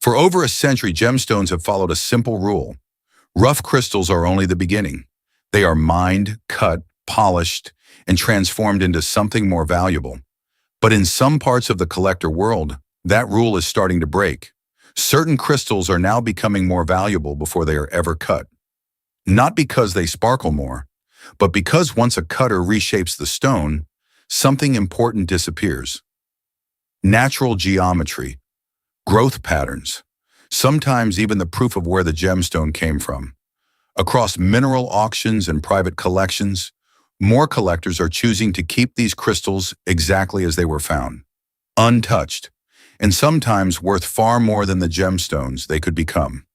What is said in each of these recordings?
For over a century, gemstones have followed a simple rule. Rough crystals are only the beginning. They are mined, cut, polished, and transformed into something more valuable. But in some parts of the collector world, that rule is starting to break. Certain crystals are now becoming more valuable before they are ever cut. Not because they sparkle more, but because once a cutter reshapes the stone, something important disappears. Natural geometry, growth patterns, sometimes even the proof of where the gemstone came from. Across mineral auctions and private collections, more collectors are choosing to keep these crystals exactly as they were found, untouched, and sometimes worth far more than the gemstones they could become.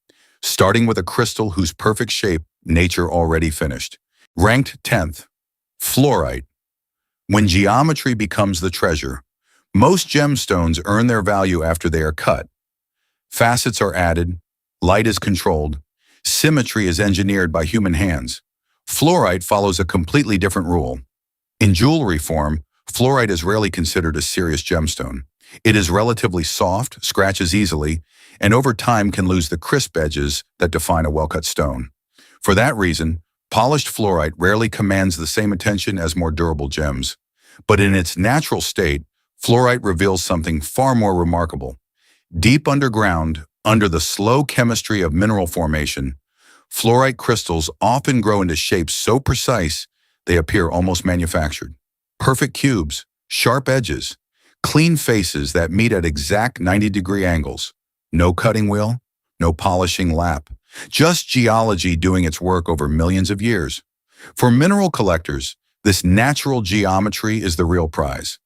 Starting with a crystal whose perfect shape nature already finished. Ranked 10th, fluorite. When geometry becomes the treasure, most gemstones earn their value after they are cut. Facets are added, light is controlled, symmetry is engineered by human hands. Fluorite follows a completely different rule. In jewelry form, fluorite is rarely considered a serious gemstone. It is relatively soft, scratches easily, and over time can lose the crisp edges that define a well-cut stone. For that reason, polished fluorite rarely commands the same attention as more durable gems. But in its natural state, fluorite reveals something far more remarkable. Deep underground, under the slow chemistry of mineral formation, fluorite crystals often grow into shapes so precise they appear almost manufactured. Perfect cubes, sharp edges, clean faces that meet at exact 90-degree angles. No cutting wheel, no polishing lap. Just geology doing its work over millions of years. For mineral collectors, this natural geometry is the real prize.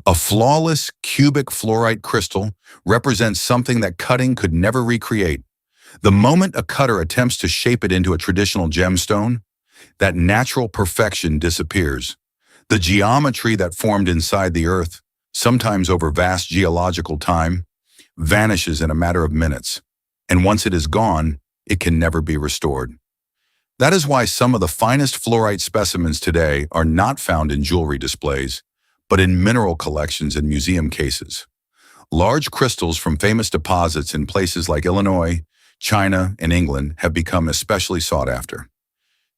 A flawless, cubic fluorite crystal represents something that cutting could never recreate. The moment a cutter attempts to shape it into a traditional gemstone, that natural perfection disappears. The geometry that formed inside the earth, sometimes over vast geological time, vanishes in a matter of minutes. And once it is gone, it can never be restored. That is why some of the finest fluorite specimens today are not found in jewelry displays, but in mineral collections and museum cases. Large crystals from famous deposits in places like Illinois, China, and England have become especially sought after.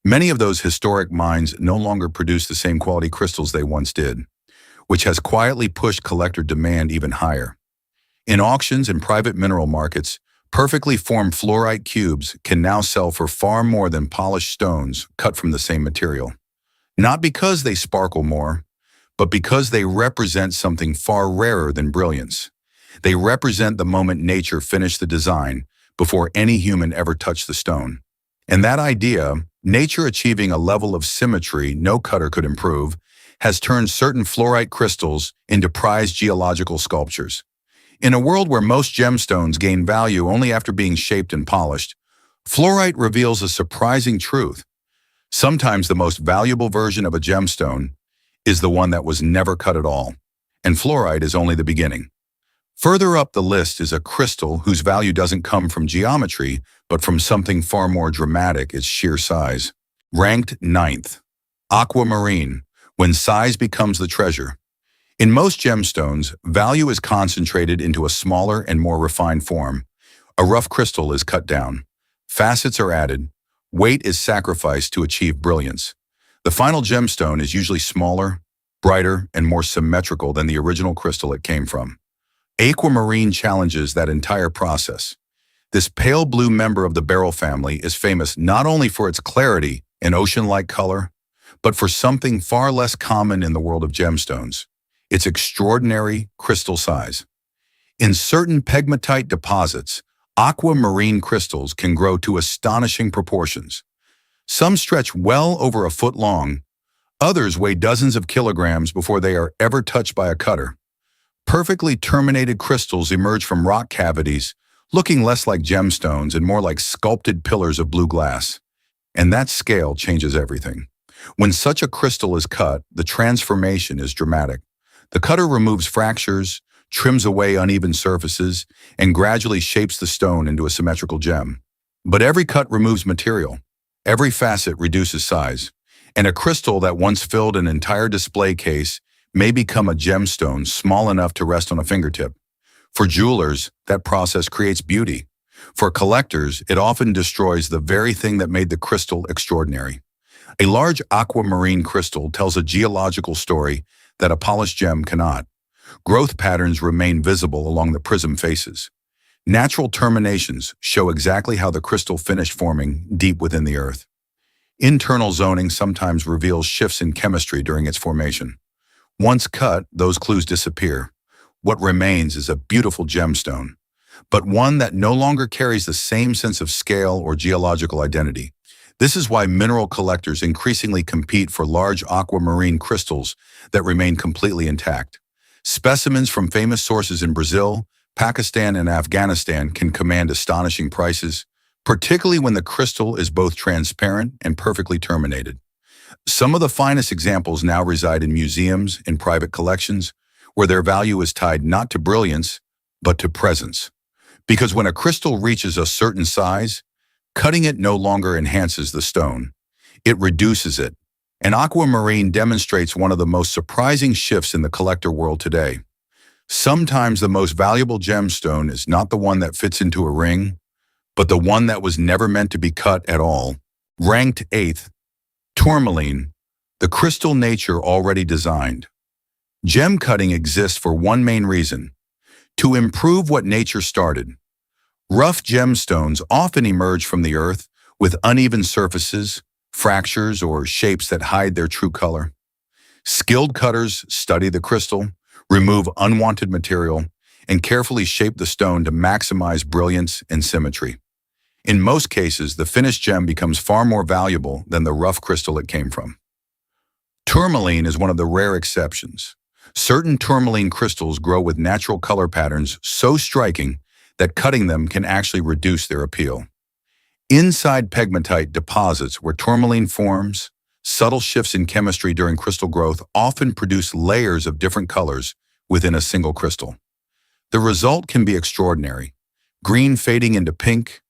Many of those historic mines no longer produce the same quality crystals they once did, which has quietly pushed collector demand even higher. In auctions and private mineral markets, perfectly formed fluorite cubes can now sell for far more than polished stones cut from the same material. Not because they sparkle more, but because they represent something far rarer than brilliance. They represent the moment nature finished the design before any human ever touched the stone. And that idea, nature achieving a level of symmetry no cutter could improve, has turned certain fluorite crystals into prized geological sculptures. In a world where most gemstones gain value only after being shaped and polished, fluorite reveals a surprising truth. Sometimes the most valuable version of a gemstone is the one that was never cut at all, and fluorite is only the beginning. Further up the list is a crystal whose value doesn't come from geometry, but from something far more dramatic, its sheer size. Ranked 9th, aquamarine, when size becomes the treasure. In most gemstones, value is concentrated into a smaller and more refined form. A rough crystal is cut down. Facets are added. Weight is sacrificed to achieve brilliance. The final gemstone is usually smaller, brighter, and more symmetrical than the original crystal it came from. Aquamarine challenges that entire process. This pale blue member of the beryl family is famous not only for its clarity and ocean-like color, but for something far less common in the world of gemstones: its extraordinary crystal size. In certain pegmatite deposits, aquamarine crystals can grow to astonishing proportions. Some stretch well over a foot long, others weigh dozens of kilograms before they are ever touched by a cutter. Perfectly terminated crystals emerge from rock cavities, looking less like gemstones and more like sculpted pillars of blue glass. And that scale changes everything. When such a crystal is cut, the transformation is dramatic. The cutter removes fractures, trims away uneven surfaces, and gradually shapes the stone into a symmetrical gem. But every cut removes material. Every facet reduces size. And a crystal that once filled an entire display case may become a gemstone small enough to rest on a fingertip. For jewelers, that process creates beauty. For collectors, it often destroys the very thing that made the crystal extraordinary. A large aquamarine crystal tells a geological story that a polished gem cannot. Growth patterns remain visible along the prism faces. Natural terminations show exactly how the crystal finished forming deep within the earth. Internal zoning sometimes reveals shifts in chemistry during its formation. Once cut, those clues disappear. What remains is a beautiful gemstone, but one that no longer carries the same sense of scale or geological identity. This is why mineral collectors increasingly compete for large aquamarine crystals that remain completely intact. Specimens from famous sources in Brazil, Pakistan, and Afghanistan can command astonishing prices, particularly when the crystal is both transparent and perfectly terminated. Some of the finest examples now reside in museums and private collections, where their value is tied not to brilliance, but to presence. Because when a crystal reaches a certain size, cutting it no longer enhances the stone. It reduces it. And aquamarine demonstrates one of the most surprising shifts in the collector world today. Sometimes the most valuable gemstone is not the one that fits into a ring, but the one that was never meant to be cut at all. Ranked 8th, Tourmaline, the crystal nature already designed. Gem cutting exists for one main reason: to improve what nature started. Rough gemstones often emerge from the earth with uneven surfaces, fractures, or shapes that hide their true color. Skilled cutters study the crystal, remove unwanted material, and carefully shape the stone to maximize brilliance and symmetry. In most cases, the finished gem becomes far more valuable than the rough crystal it came from. Tourmaline is one of the rare exceptions. Certain tourmaline crystals grow with natural color patterns so striking that cutting them can actually reduce their appeal. Inside pegmatite deposits where tourmaline forms, subtle shifts in chemistry during crystal growth often produce layers of different colors within a single crystal. The result can be extraordinary: green fading into pink,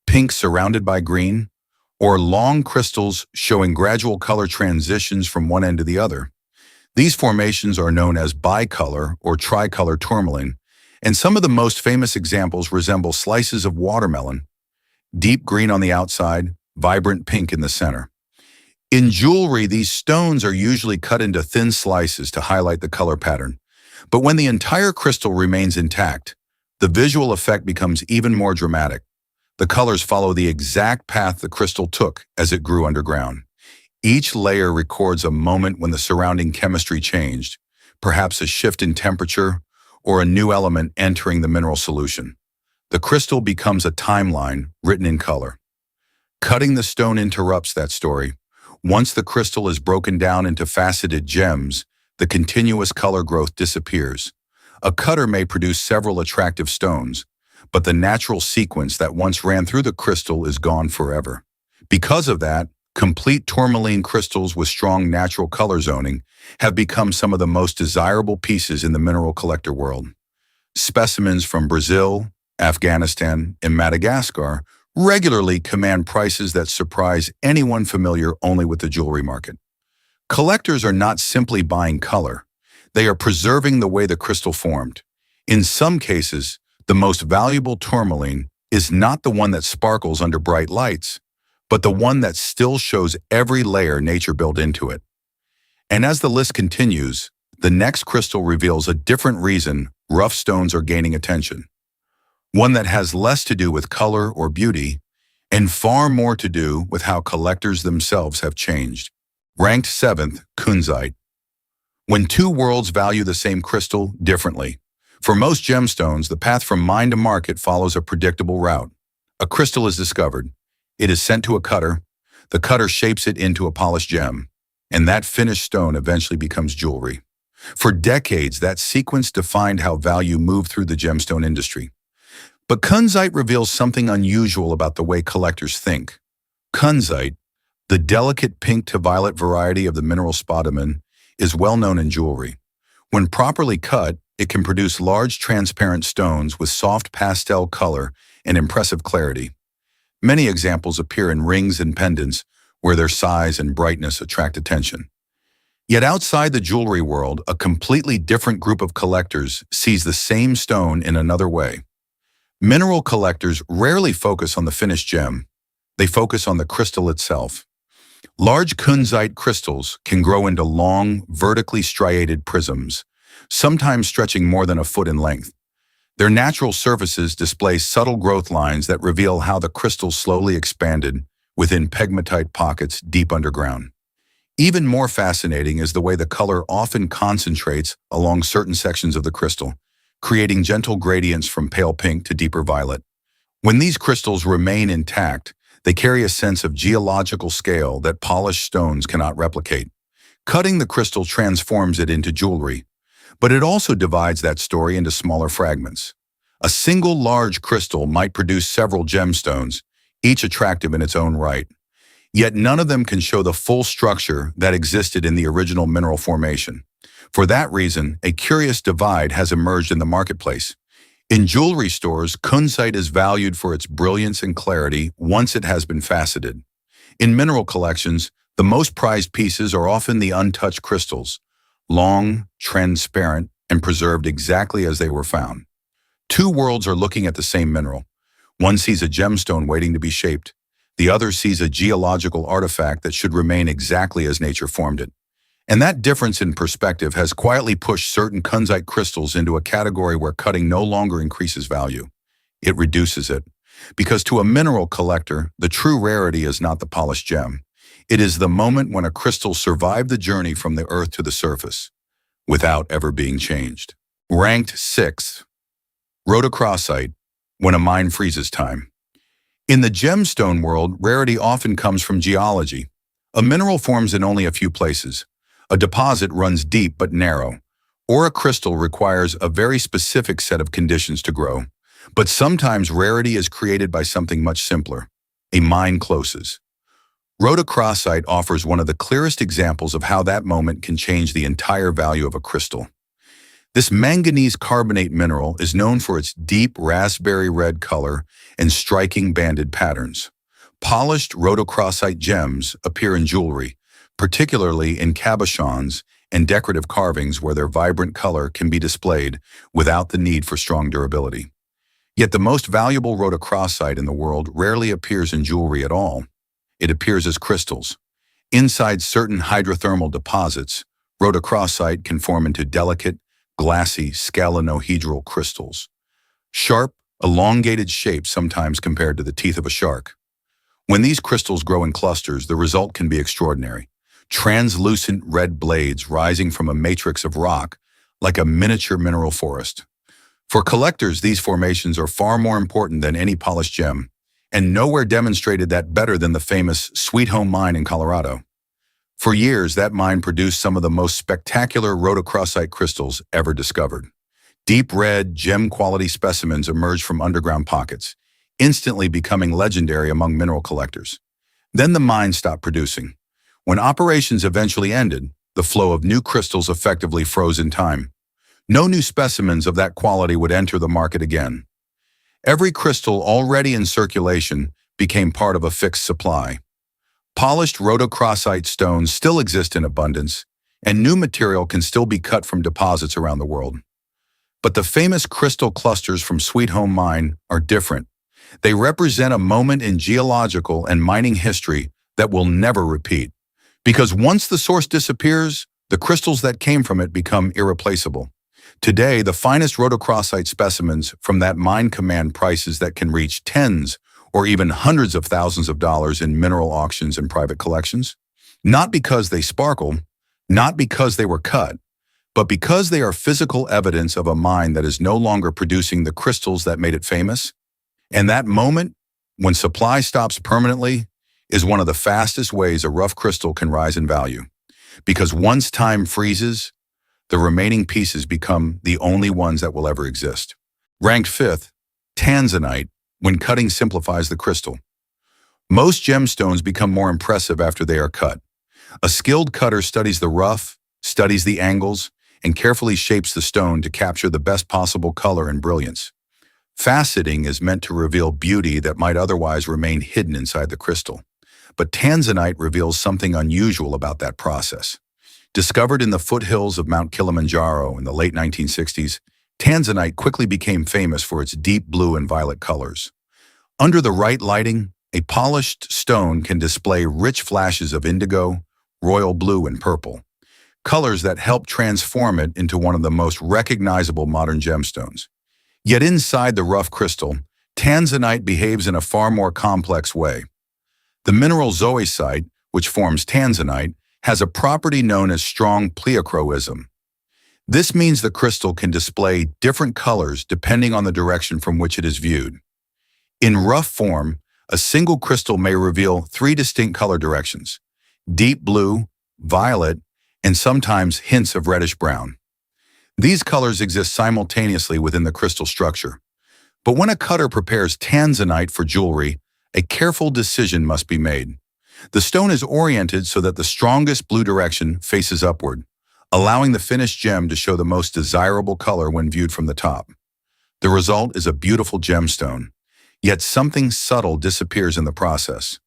pink surrounded by green, or long crystals showing gradual color transitions from one end to the other. These formations are known as bicolor or tricolor tourmaline, and some of the most famous examples resemble slices of watermelon: deep green on the outside, vibrant pink in the center. In jewelry, these stones are usually cut into thin slices to highlight the color pattern. But when the entire crystal remains intact, the visual effect becomes even more dramatic. The colors follow the exact path the crystal took as it grew underground. Each layer records a moment when the surrounding chemistry changed, perhaps a shift in temperature or a new element entering the mineral solution. The crystal becomes a timeline written in color. Cutting the stone interrupts that story. Once the crystal is broken down into faceted gems, the continuous color growth disappears. A cutter may produce several attractive stones, but the natural sequence that once ran through the crystal is gone forever. Because of that, complete tourmaline crystals with strong natural color zoning have become some of the most desirable pieces in the mineral collector world. Specimens from Brazil, Afghanistan, and Madagascar regularly command prices that surprise anyone familiar only with the jewelry market. Collectors are not simply buying color. They are preserving the way the crystal formed. In some cases, the most valuable tourmaline is not the one that sparkles under bright lights, but the one that still shows every layer nature built into it. And as the list continues, the next crystal reveals a different reason rough stones are gaining attention. One that has less to do with color or beauty, and far more to do with how collectors themselves have changed. Ranked 7th, Kunzite. When two worlds value the same crystal differently. For most gemstones, the path from mine to market follows a predictable route. A crystal is discovered. It is sent to a cutter. The cutter shapes it into a polished gem, and that finished stone eventually becomes jewelry. For decades, that sequence defined how value moved through the gemstone industry. But Kunzite reveals something unusual about the way collectors think. Kunzite, the delicate pink to violet variety of the mineral spodumene, is well known in jewelry. When properly cut, it can produce large transparent stones with soft pastel color and impressive clarity. Many examples appear in rings and pendants where their size and brightness attract attention. Yet outside the jewelry world, a completely different group of collectors sees the same stone in another way. Mineral collectors rarely focus on the finished gem. They focus on the crystal itself. Large Kunzite crystals can grow into long, vertically striated prisms, sometimes stretching more than a foot in length. Their natural surfaces display subtle growth lines that reveal how the crystal slowly expanded within pegmatite pockets deep underground. Even more fascinating is the way the color often concentrates along certain sections of the crystal, creating gentle gradients from pale pink to deeper violet. When these crystals remain intact, they carry a sense of geological scale that polished stones cannot replicate. Cutting the crystal transforms it into jewelry, but it also divides that story into smaller fragments. A single large crystal might produce several gemstones, each attractive in its own right. Yet none of them can show the full structure that existed in the original mineral formation. For that reason, a curious divide has emerged in the marketplace. In jewelry stores, Kunzite is valued for its brilliance and clarity once it has been faceted. In mineral collections, the most prized pieces are often the untouched crystals, long, transparent, and preserved exactly as they were found. Two worlds are looking at the same mineral. One sees a gemstone waiting to be shaped. The other sees a geological artifact that should remain exactly as nature formed it. And that difference in perspective has quietly pushed certain Kunzite crystals into a category where cutting no longer increases value. It reduces it. Because to a mineral collector, the true rarity is not the polished gem. It is the moment when a crystal survived the journey from the earth to the surface, without ever being changed. Ranked 6th, Rhodochrosite, when a mine freezes time. In the gemstone world, rarity often comes from geology. A mineral forms in only a few places. A deposit runs deep but narrow, or a crystal requires a very specific set of conditions to grow. But sometimes rarity is created by something much simpler. A mine closes. Rhodochrosite offers one of the clearest examples of how that moment can change the entire value of a crystal. This manganese carbonate mineral is known for its deep raspberry red color and striking banded patterns. Polished rhodochrosite gems appear in jewelry, particularly in cabochons and decorative carvings where their vibrant color can be displayed without the need for strong durability. Yet the most valuable rhodochrosite in the world rarely appears in jewelry at all. It appears as crystals. Inside certain hydrothermal deposits, rhodochrosite can form into delicate, glassy scalenohedral crystals. Sharp, elongated shapes sometimes compared to the teeth of a shark. When these crystals grow in clusters, the result can be extraordinary. Translucent red blades rising from a matrix of rock, like a miniature mineral forest. For collectors, these formations are far more important than any polished gem, and nowhere demonstrated that better than the famous Sweet Home mine in Colorado. For years, that mine produced some of the most spectacular rhodochrosite crystals ever discovered. Deep red, gem-quality specimens emerged from underground pockets, instantly becoming legendary among mineral collectors. Then the mine stopped producing. When operations eventually ended, the flow of new crystals effectively froze in time. No new specimens of that quality would enter the market again. Every crystal already in circulation became part of a fixed supply. Polished rhodochrosite stones still exist in abundance, and new material can still be cut from deposits around the world. But the famous crystal clusters from Sweet Home Mine are different. They represent a moment in geological and mining history that will never repeat. Because once the source disappears, the crystals that came from it become irreplaceable. Today, the finest rhodochrosite specimens from that mine command prices that can reach tens or even hundreds of thousands of dollars in mineral auctions and private collections. Not because they sparkle, not because they were cut, but because they are physical evidence of a mine that is no longer producing the crystals that made it famous. And that moment, when supply stops permanently, is one of the fastest ways a rough crystal can rise in value. Because once time freezes, the remaining pieces become the only ones that will ever exist. Ranked 5th, Tanzanite, when cutting simplifies the crystal. Most gemstones become more impressive after they are cut. A skilled cutter studies the rough, studies the angles, and carefully shapes the stone to capture the best possible color and brilliance. Faceting is meant to reveal beauty that might otherwise remain hidden inside the crystal. But Tanzanite reveals something unusual about that process. Discovered in the foothills of Mount Kilimanjaro in the late 1960s, Tanzanite quickly became famous for its deep blue and violet colors. Under the right lighting, a polished stone can display rich flashes of indigo, royal blue, and purple, colors that help transform it into one of the most recognizable modern gemstones. Yet inside the rough crystal, Tanzanite behaves in a far more complex way. The mineral zoisite, which forms Tanzanite, has a property known as strong pleochroism. This means the crystal can display different colors depending on the direction from which it is viewed. In rough form, a single crystal may reveal three distinct color directions: deep blue, violet, and sometimes hints of reddish-brown. These colors exist simultaneously within the crystal structure. But when a cutter prepares Tanzanite for jewelry, a careful decision must be made. The stone is oriented so that the strongest blue direction faces upward, allowing the finished gem to show the most desirable color when viewed from the top. The result is a beautiful gemstone, yet something subtle disappears in the process.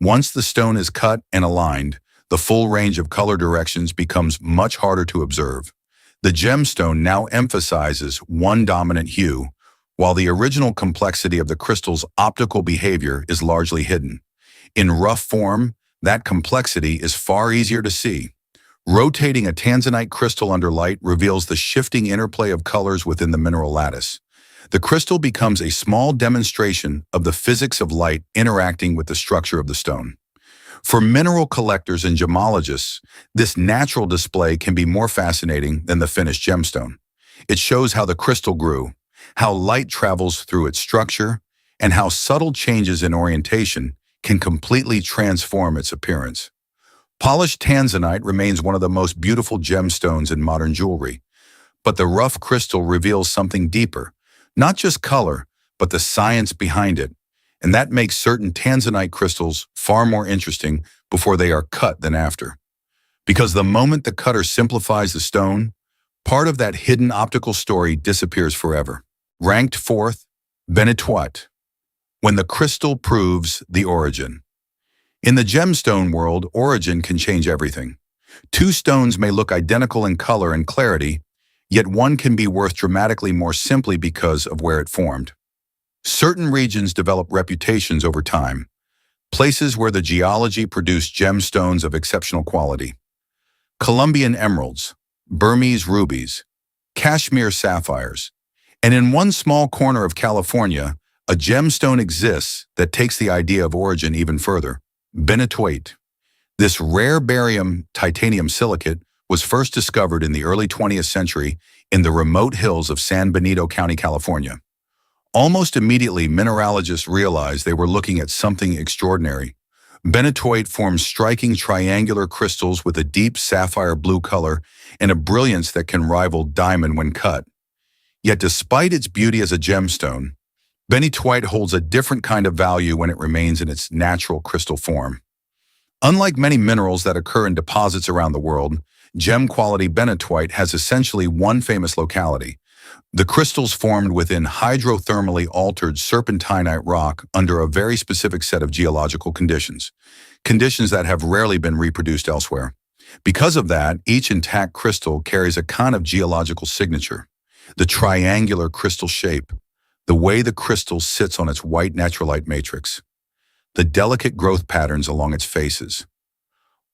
Once the stone is cut and aligned, the full range of color directions becomes much harder to observe. The gemstone now emphasizes one dominant hue, while the original complexity of the crystal's optical behavior is largely hidden. In rough form, that complexity is far easier to see. Rotating a Tanzanite crystal under light reveals the shifting interplay of colors within the mineral lattice. The crystal becomes a small demonstration of the physics of light interacting with the structure of the stone. For mineral collectors and gemologists, this natural display can be more fascinating than the finished gemstone. It shows how the crystal grew, how light travels through its structure, and how subtle changes in orientation can completely transform its appearance. Polished Tanzanite remains one of the most beautiful gemstones in modern jewelry, but the rough crystal reveals something deeper, not just color, but the science behind it, and that makes certain Tanzanite crystals far more interesting before they are cut than after. Because the moment the cutter simplifies the stone, part of that hidden optical story disappears forever. Ranked fourth, Benitoite, when the crystal proves the origin. In the gemstone world, origin can change everything. Two stones may look identical in color and clarity, yet one can be worth dramatically more simply because of where it formed. Certain regions develop reputations over time, places where the geology produced gemstones of exceptional quality. Colombian emeralds, Burmese rubies, Kashmir sapphires, and in one small corner of California, a gemstone exists that takes the idea of origin even further: Benitoite. This rare barium titanium silicate was first discovered in the early 20th century in the remote hills of San Benito County, California. Almost immediately, mineralogists realized they were looking at something extraordinary. Benitoite forms striking triangular crystals with a deep sapphire blue color and a brilliance that can rival diamond when cut. Yet despite its beauty as a gemstone, Benitoite holds a different kind of value when it remains in its natural crystal form. Unlike many minerals that occur in deposits around the world, gem-quality benitoite has essentially one famous locality. The crystals formed within hydrothermally altered serpentinite rock under a very specific set of geological conditions that have rarely been reproduced elsewhere. Because of that, each intact crystal carries a kind of geological signature: the triangular crystal shape, the way the crystal sits on its white naturalite matrix, the delicate growth patterns along its faces.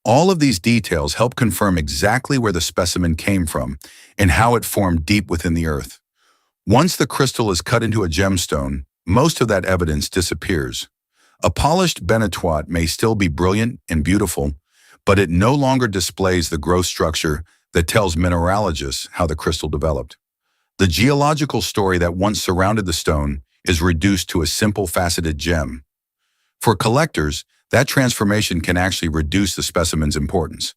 All of these details help confirm exactly where the specimen came from and how it formed deep within the earth. Once the crystal is cut into a gemstone, most of that evidence disappears. A polished benitoite may still be brilliant and beautiful, but it no longer displays the growth structure that tells mineralogists how the crystal developed. The geological story that once surrounded the stone is reduced to a simple faceted gem. For collectors, that transformation can actually reduce the specimen's importance.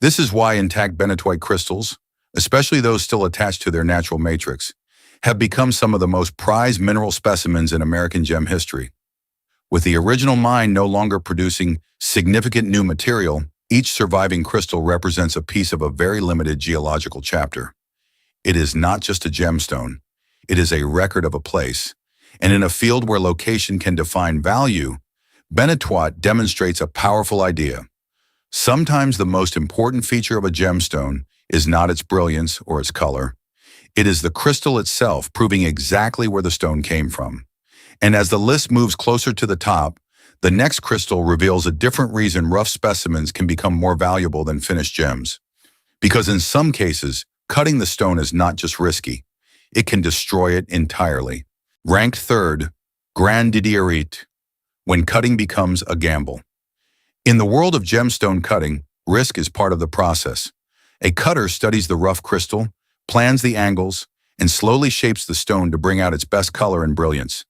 This is why intact benitoite crystals, especially those still attached to their natural matrix, have become some of the most prized mineral specimens in American gem history. With the original mine no longer producing significant new material, each surviving crystal represents a piece of a very limited geological chapter. It is not just a gemstone, it is a record of a place. And in a field where location can define value, benitoite demonstrates a powerful idea. Sometimes the most important feature of a gemstone is not its brilliance or its color. It is the crystal itself proving exactly where the stone came from. And as the list moves closer to the top, the next crystal reveals a different reason rough specimens can become more valuable than finished gems. Because in some cases, cutting the stone is not just risky, it can destroy it entirely. Ranked third, Grandidierite, when cutting becomes a gamble. In the world of gemstone cutting, risk is part of the process. A cutter studies the rough crystal, plans the angles, and slowly shapes the stone to bring out its best color and brilliance.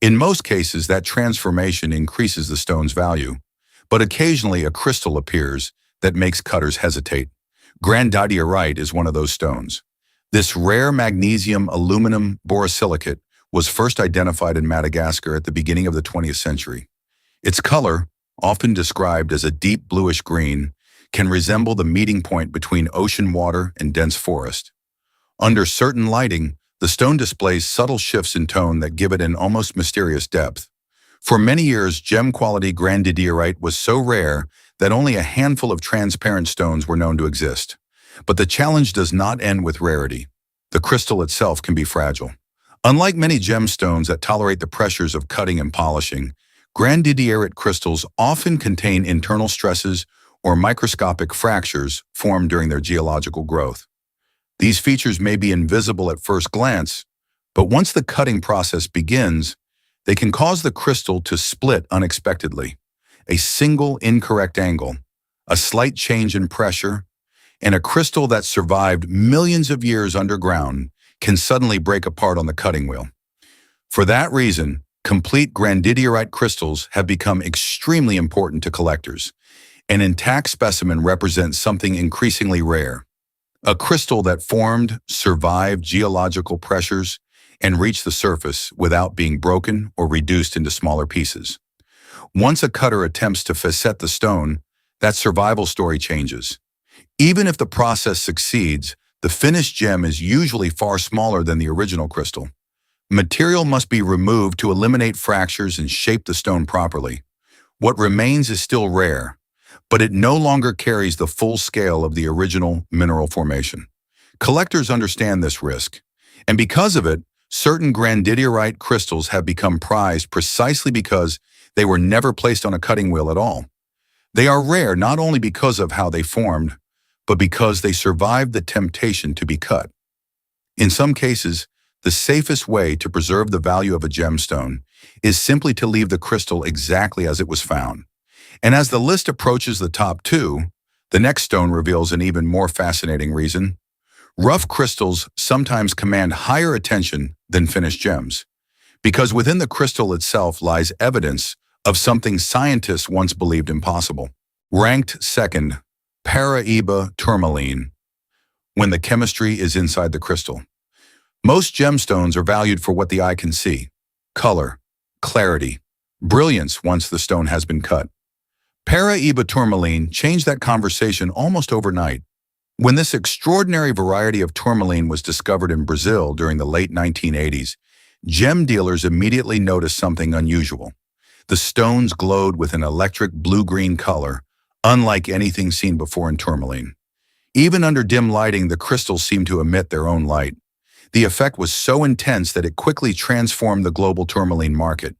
In most cases, that transformation increases the stone's value, but occasionally a crystal appears that makes cutters hesitate. Grandidierite is one of those stones. This rare magnesium aluminum borosilicate was first identified in Madagascar at the beginning of the 20th century. Its color, often described as a deep bluish green, can resemble the meeting point between ocean water and dense forest. Under certain lighting, the stone displays subtle shifts in tone that give it an almost mysterious depth. For many years, gem-quality Grandidierite was so rare that only a handful of transparent stones were known to exist. But the challenge does not end with rarity. The crystal itself can be fragile. Unlike many gemstones that tolerate the pressures of cutting and polishing, Grandidierite crystals often contain internal stresses or microscopic fractures formed during their geological growth. These features may be invisible at first glance, but once the cutting process begins, they can cause the crystal to split unexpectedly. A single incorrect angle, a slight change in pressure, and a crystal that survived millions of years underground can suddenly break apart on the cutting wheel. For that reason, complete Grandidierite crystals have become extremely important to collectors. An intact specimen represents something increasingly rare. A crystal that formed, survived geological pressures, and reached the surface without being broken or reduced into smaller pieces. Once a cutter attempts to facet the stone, that survival story changes. Even if the process succeeds, the finished gem is usually far smaller than the original crystal. Material must be removed to eliminate fractures and shape the stone properly. What remains is still rare, but it no longer carries the full scale of the original mineral formation. Collectors understand this risk, and because of it, certain Grandidierite crystals have become prized precisely because they were never placed on a cutting wheel at all. They are rare not only because of how they formed, but because they survived the temptation to be cut. In some cases, the safest way to preserve the value of a gemstone is simply to leave the crystal exactly as it was found. And as the list approaches the top two, the next stone reveals an even more fascinating reason. Rough crystals sometimes command higher attention than finished gems, because within the crystal itself lies evidence of something scientists once believed impossible. Ranked second, Paraíba Tourmaline, when the chemistry is inside the crystal. Most gemstones are valued for what the eye can see: color, clarity, brilliance once the stone has been cut. Paraíba Tourmaline changed that conversation almost overnight. When this extraordinary variety of tourmaline was discovered in Brazil during the late 1980s, gem dealers immediately noticed something unusual. The stones glowed with an electric blue-green color, unlike anything seen before in tourmaline. Even under dim lighting, the crystals seemed to emit their own light. The effect was so intense that it quickly transformed the global tourmaline market.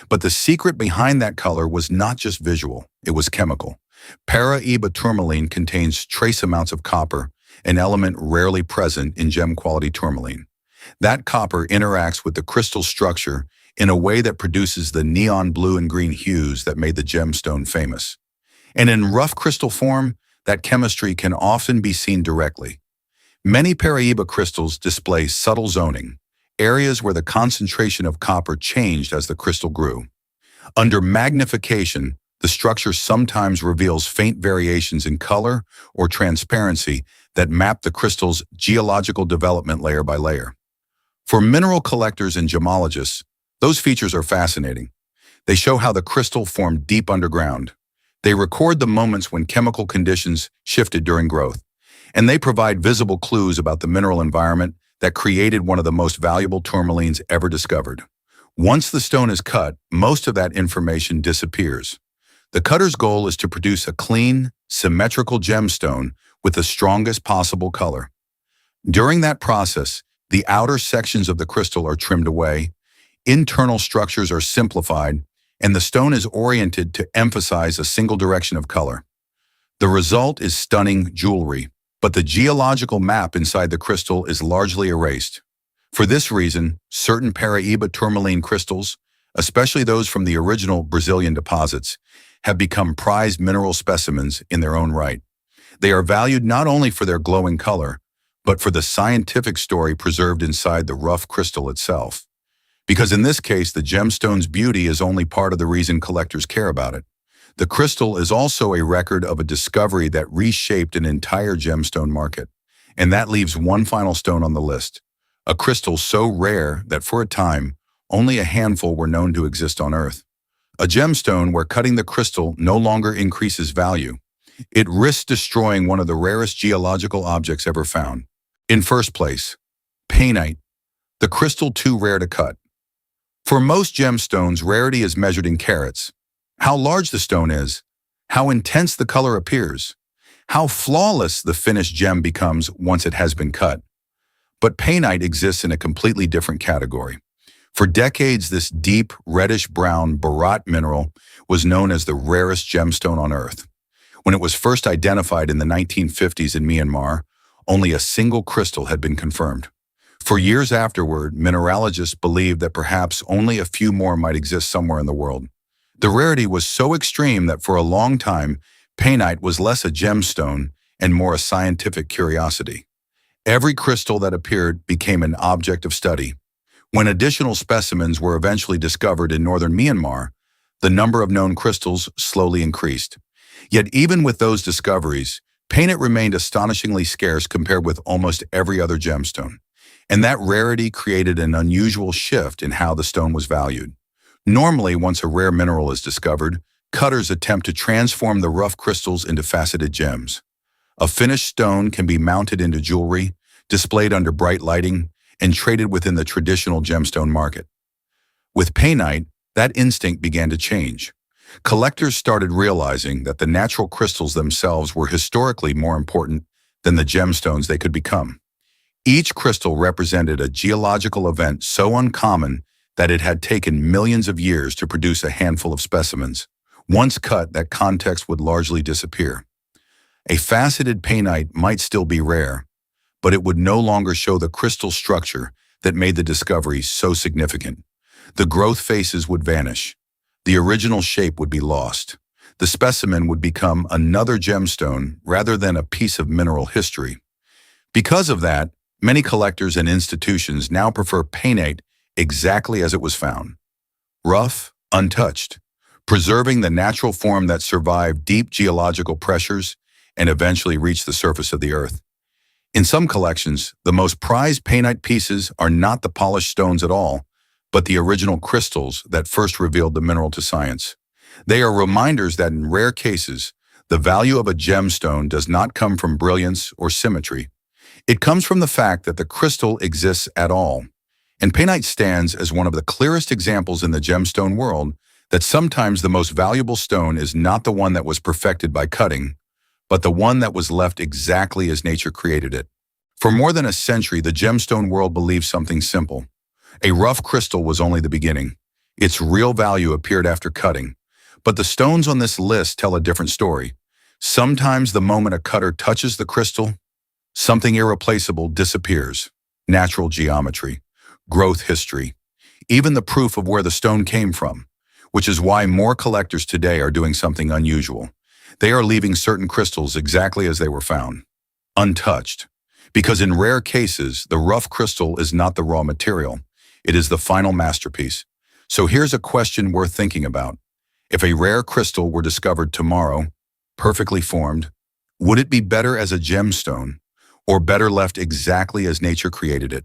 But the secret behind that color was not just visual, it was chemical. Paraíba tourmaline contains trace amounts of copper, an element rarely present in gem-quality tourmaline. That copper interacts with the crystal structure in a way that produces the neon blue and green hues that made the gemstone famous. And in rough crystal form, that chemistry can often be seen directly. Many Paraíba crystals display subtle zoning, areas where the concentration of copper changed as the crystal grew. Under magnification, the structure sometimes reveals faint variations in color or transparency that map the crystal's geological development layer by layer. For mineral collectors and gemologists, those features are fascinating. They show how the crystal formed deep underground. They record the moments when chemical conditions shifted during growth, and they provide visible clues about the mineral environment that created one of the most valuable tourmalines ever discovered. Once the stone is cut, most of that information disappears. The cutter's goal is to produce a clean, symmetrical gemstone with the strongest possible color. During that process, the outer sections of the crystal are trimmed away, internal structures are simplified, and the stone is oriented to emphasize a single direction of color. The result is stunning jewelry, but the geological map inside the crystal is largely erased. For this reason, certain Paraíba tourmaline crystals, especially those from the original Brazilian deposits, have become prized mineral specimens in their own right. They are valued not only for their glowing color, but for the scientific story preserved inside the rough crystal itself. Because in this case, the gemstone's beauty is only part of the reason collectors care about it. The crystal is also a record of a discovery that reshaped an entire gemstone market. And that leaves one final stone on the list, a crystal so rare that for a time, only a handful were known to exist on Earth. A gemstone where cutting the crystal no longer increases value. It risks destroying one of the rarest geological objects ever found. In first place, Painite, the crystal too rare to cut. For most gemstones, rarity is measured in carats. How large the stone is, how intense the color appears, how flawless the finished gem becomes once it has been cut. But Painite exists in a completely different category. For decades, this deep, reddish-brown barat mineral was known as the rarest gemstone on Earth. When it was first identified in the 1950s in Myanmar, only a single crystal had been confirmed. For years afterward, mineralogists believed that perhaps only a few more might exist somewhere in the world. The rarity was so extreme that for a long time, Painite was less a gemstone and more a scientific curiosity. Every crystal that appeared became an object of study. When additional specimens were eventually discovered in northern Myanmar, the number of known crystals slowly increased. Yet even with those discoveries, Painite remained astonishingly scarce compared with almost every other gemstone. And that rarity created an unusual shift in how the stone was valued. Normally, once a rare mineral is discovered, cutters attempt to transform the rough crystals into faceted gems. A finished stone can be mounted into jewelry, displayed under bright lighting, and traded within the traditional gemstone market. With Painite, that instinct began to change. Collectors started realizing that the natural crystals themselves were historically more important than the gemstones they could become. Each crystal represented a geological event so uncommon that it had taken millions of years to produce a handful of specimens. Once cut, that context would largely disappear. A faceted Painite might still be rare, but it would no longer show the crystal structure that made the discovery so significant. The growth faces would vanish. The original shape would be lost. The specimen would become another gemstone rather than a piece of mineral history. Because of that, many collectors and institutions now prefer Painite exactly as it was found. Rough, untouched, preserving the natural form that survived deep geological pressures and eventually reached the surface of the Earth. In some collections, the most prized Painite pieces are not the polished stones at all, but the original crystals that first revealed the mineral to science. They are reminders that in rare cases, the value of a gemstone does not come from brilliance or symmetry. It comes from the fact that the crystal exists at all. And Painite stands as one of the clearest examples in the gemstone world that sometimes the most valuable stone is not the one that was perfected by cutting, but the one that was left exactly as nature created it. For more than a century, the gemstone world believed something simple. A rough crystal was only the beginning. Its real value appeared after cutting. But the stones on this list tell a different story. Sometimes the moment a cutter touches the crystal, something irreplaceable disappears. Natural geometry, growth history, even the proof of where the stone came from, which is why more collectors today are doing something unusual. They are leaving certain crystals exactly as they were found, untouched. Because in rare cases, the rough crystal is not the raw material. It is the final masterpiece. So here's a question worth thinking about. If a rare crystal were discovered tomorrow, perfectly formed, would it be better as a gemstone, or better left exactly as nature created it?